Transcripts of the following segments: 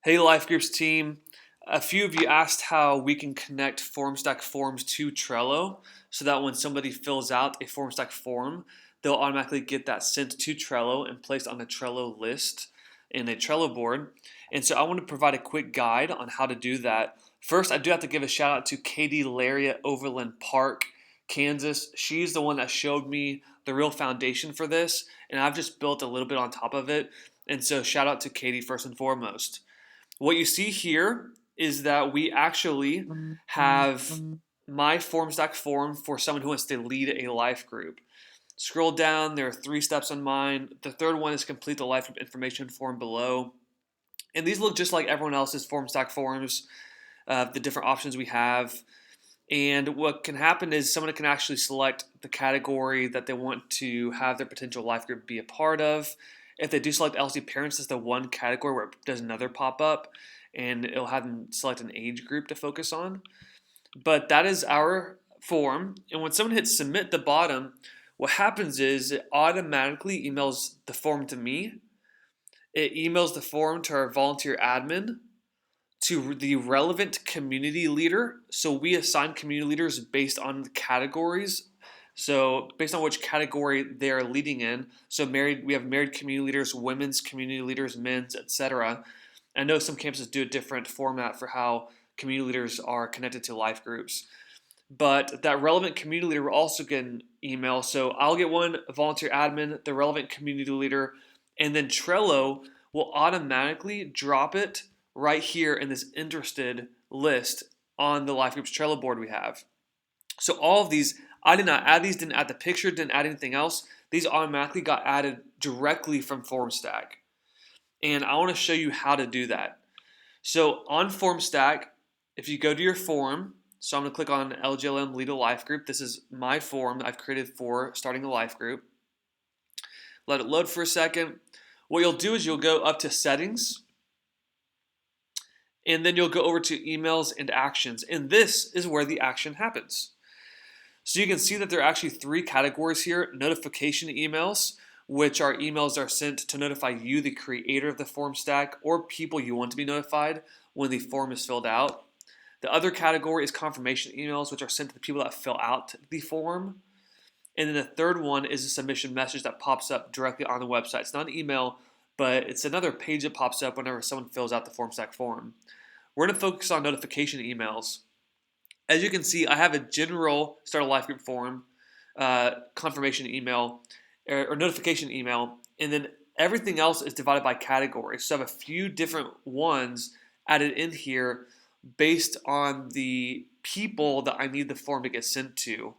Hey Life Groups team, a few of you asked how we can connect Formstack forms to Trello so that when somebody fills out a Formstack form, they'll automatically get that sent to Trello and placed on a Trello list in a Trello board. And so I want to provide a quick guide on how to do that. First, I do have to give a shout out to Katie Larry at Overland Park, Kansas. She's the one that showed me the real foundation for this, and I've just built a little bit on top of it. And so shout out to Katie first and foremost. What you see here is that we actually have my Formstack form for someone who wants to lead a life group. Scroll down, there are 3 steps on mine. The third one is complete the life group information form below. And these look just like everyone else's Formstack forms, the different options we have. And what can happen is someone can actually select the category that they want to have their potential life group be a part of. If they do select LC parents as the one category where it does another pop up, and it'll have them select an age group to focus on. But that is our form. And when someone hits submit at the bottom, what happens is it automatically emails the form to me. It emails the form to our volunteer admin, to the relevant community leader. So we assign community leaders based on the categories. So based on which category they're leading in. So we have married community leaders, women's community leaders, men's, etc. I know some campuses do a different format for how community leaders are connected to life groups. But that relevant community leader will also get an email. So I'll get one, volunteer admin, the relevant community leader, and then Trello will automatically drop it right here in this interested list on the Life Groups Trello board we have. So all of these, I did not add these, didn't add the picture, didn't add anything else. These automatically got added directly from Formstack. And I want to show you how to do that. So on Formstack, if you go to your form, so I'm going to click on LGLM Lead a Life Group. This is my form that I've created for starting a life group. Let it load for a second. What you'll do is you'll go up to Settings, and then you'll go over to Emails and Actions, and this is where the action happens. So you can see that there are actually 3 categories here: notification emails, which are emails that are sent to notify you, the creator of the form stack, or people you want to be notified when the form is filled out. The other category is confirmation emails, which are sent to the people that fill out the form. And then the third one is a submission message that pops up directly on the website. It's not an email, but it's another page that pops up whenever someone fills out the Formstack form. We're going to focus on notification emails. As you can see, I have a general start a life group form, confirmation email, or notification email, and then everything else is divided by category. So I have a few different ones added in here based on the people that I need the form to get sent to.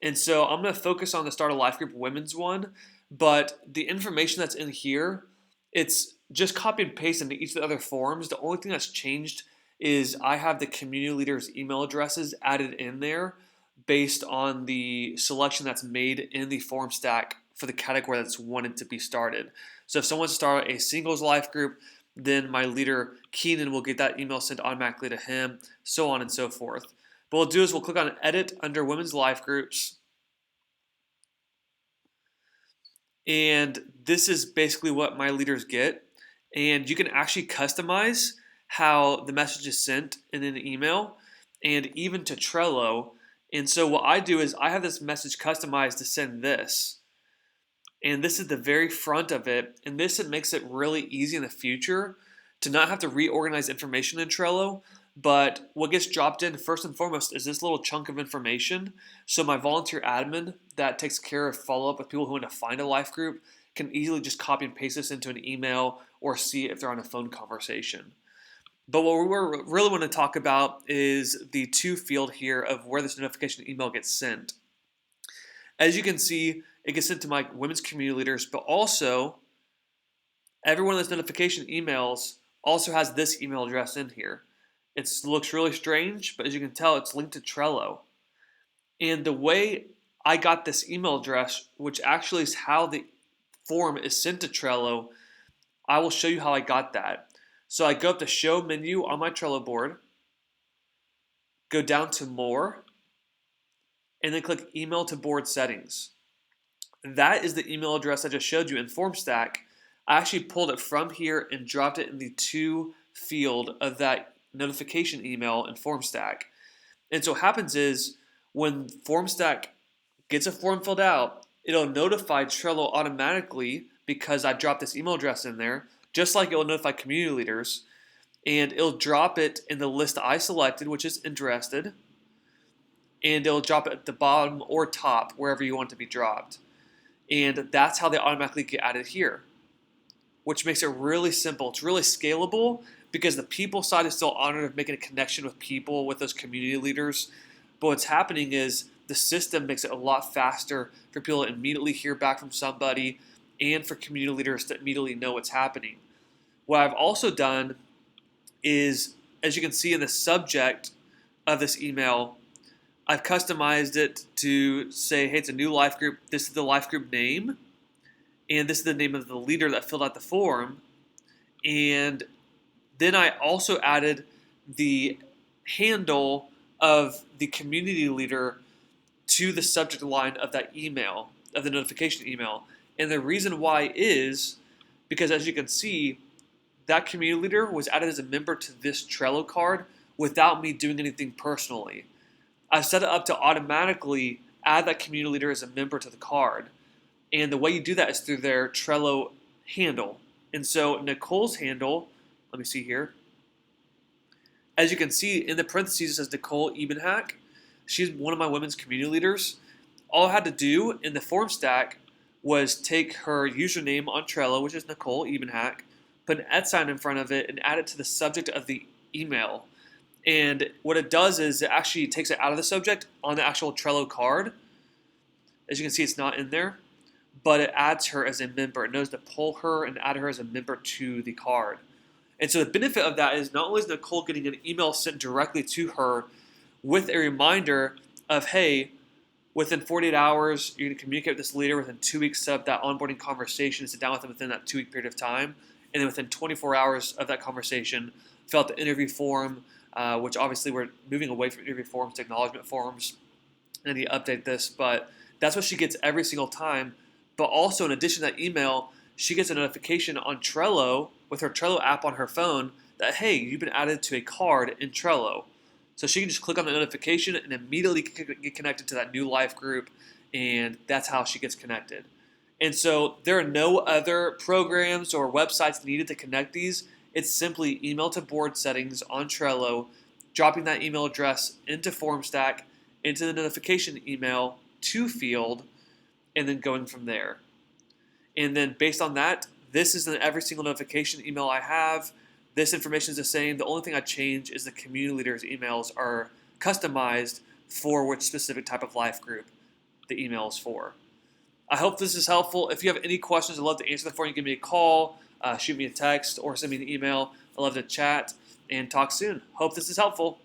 And so I'm going to focus on the Start a Life Group Women's one, but the information that's in here, it's just copy and paste into each of the other forms. The only thing that's changed is I have the community leaders' email addresses added in there based on the selection that's made in the form stack for the category that's wanted to be started. So if someone wants to start a singles life group, then my leader Keenan will get that email sent automatically to him, so on and so forth. But what we'll do is we'll click on Edit under Women's Life Groups. And this is basically what my leaders get. And you can actually customize how the message is sent in an email and even to Trello. And so what I do is I have this message customized to send this. And this is the very front of it. And this it makes it really easy in the future to not have to reorganize information in Trello. But what gets dropped in first and foremost is this little chunk of information. So my volunteer admin that takes care of follow-up with people who want to find a life group can easily just copy and paste this into an email or see if they're on a phone conversation. But what we really want to talk about is the to field here of where this notification email gets sent. As you can see, it gets sent to my women's community leaders, but also every one of those notification emails also has this email address in here. It looks really strange, but as you can tell, it's linked to Trello. And the way I got this email address, which actually is how the form is sent to Trello, I will show you how I got that. So I go up to Show menu on my Trello board, go down to More, and then click Email to Board Settings. That is the email address I just showed you in Formstack. I actually pulled it from here and dropped it in the to field of that notification email in Formstack. And so what happens is when Formstack gets a form filled out, it'll notify Trello automatically because I dropped this email address in there, just like it will notify community leaders. And it'll drop it in the list I selected, which is interested. And it'll drop it at the bottom or top, wherever you want it to be dropped. And that's how they automatically get added here, which makes it really simple. It's really scalable because the people side is still honored of making a connection with people, with those community leaders. But what's happening is the system makes it a lot faster for people to immediately hear back from somebody and for community leaders to immediately know what's happening. What I've also done is, as you can see in the subject of this email, I've customized it to say, hey, it's a new life group. This is the life group name. And this is the name of the leader that filled out the form. And then I also added the handle of the community leader to the subject line of that email, of the notification email. And the reason why is because, as you can see, that community leader was added as a member to this Trello card without me doing anything personally. I set it up to automatically add that community leader as a member to the card. And the way you do that is through their Trello handle. And so Nicole's handle, let me see here. As you can see in the parentheses, it says Nicole Ebenhack. She's one of my women's community leaders. All I had to do in the Formstack was take her username on Trello, which is Nicole Ebenhack, put an @ sign in front of it, and add it to the subject of the email. And what it does is it actually takes it out of the subject on the actual Trello card. As you can see, it's not in there, but it adds her as a member. It knows to pull her and add her as a member to the card. And so the benefit of that is not only is Nicole getting an email sent directly to her with a reminder of, hey, within 48 hours, you're going to communicate with this leader. Within 2 weeks of that onboarding conversation, sit down with them within that 2-week period of time. And then within 24 hours of that conversation, fill out the interview form, which obviously we're moving away from interview forms to acknowledgement forms. I need to update this, but that's what she gets every single time. But also, in addition to that email, she gets a notification on Trello with her Trello app on her phone that, hey, you've been added to a card in Trello. So she can just click on the notification and immediately get connected to that new life group, and that's how she gets connected. And so there are no other programs or websites needed to connect these. It's simply email to board settings on Trello, dropping that email address into Formstack, into the notification email to field, and then going from there. And then based on that, this is every single notification email I have. This information is the same. The only thing I change is the community leaders' emails are customized for which specific type of life group the email is for. I hope this is helpful. If you have any questions, I'd love to answer them for you. Give me a call, shoot me a text, or send me an email. I'd love to chat and talk soon. Hope this is helpful.